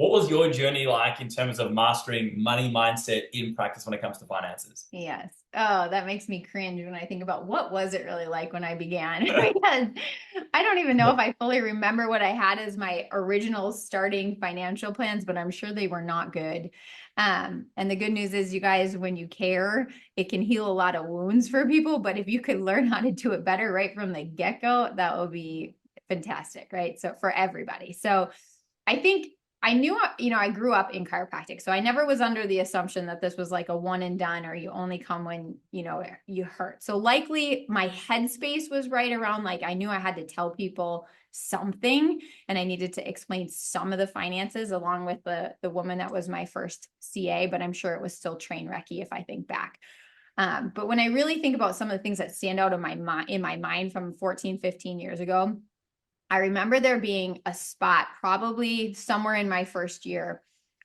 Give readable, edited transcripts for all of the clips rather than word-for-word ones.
What was your journey like in terms of mastering money mindset in practice when it comes to finances? Yes. Oh, that makes me cringe when I think about what was it really like when I began. Because I don't even know if I fully remember what I had as my original starting financial plans, but I'm sure they were not good. And the good news is, you guys, when you care, it can heal a lot of wounds for people. But if you could learn how to do it better right from the get-go, that would be fantastic, right? So for everybody. So I think I knew, I grew up in chiropractic. So I never was under the assumption that this was like a one and done, or you only come when, you hurt. So likely my headspace was right around, like, I knew I had to tell people something, and I needed to explain some of the finances along with the woman that was my first CA, but I'm sure it was still train wrecky if I think back. But when I really think about some of the things that stand out in my mind from 14, 15 years ago, I remember there being a spot probably somewhere in my first year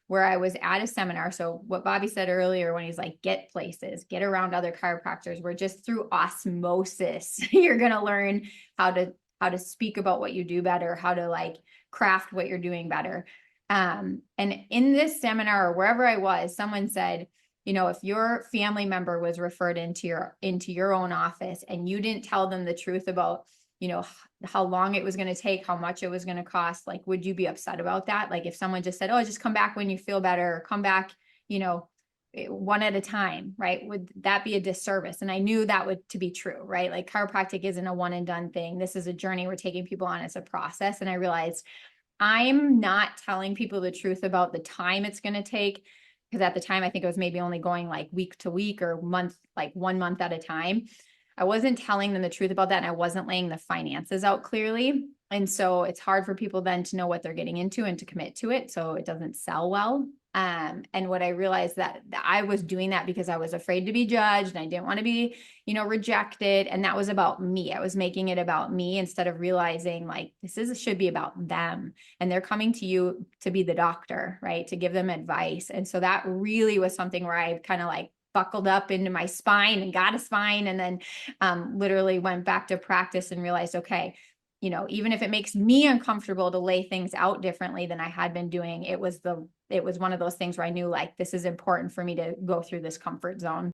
where I was at a seminar. So what Bobby said earlier, when he's like, get places, get around other chiropractors, where just through osmosis, you're going to learn how to speak about what you do better, how to like craft what you're doing better. And in this seminar, or wherever I was, someone said, if your family member was referred into your own office and you didn't tell them the truth about, you know, how long it was going to take, how much it was going to cost, like, would you be upset about that? Like, if someone just said, oh, just come back when you feel better, or come back, one at a time, right? Would that be a disservice? And I knew that would to be true, right? Like, chiropractic isn't a one and done thing. This is a journey we're taking people on. It's a process. And I realized I'm not telling people the truth about the time it's going to take. Because at the time, I think it was maybe only going like week to week or month, like 1 month at a time. I wasn't telling them the truth about that, and I wasn't laying the finances out clearly. And so it's hard for people then to know what they're getting into and to commit to it. So it doesn't sell well. And what I realized that I was doing that because I was afraid to be judged, and I didn't want to be, rejected. And that was about me. I was making it about me instead of realizing, like, should be about them. And they're coming to you to be the doctor, right? To give them advice. And so that really was something where I kind of like buckled up into my spine and got a spine, and then literally went back to practice and realized, okay, even if it makes me uncomfortable to lay things out differently than I had been doing, it was one of those things where I knew, like, this is important for me to go through this comfort zone.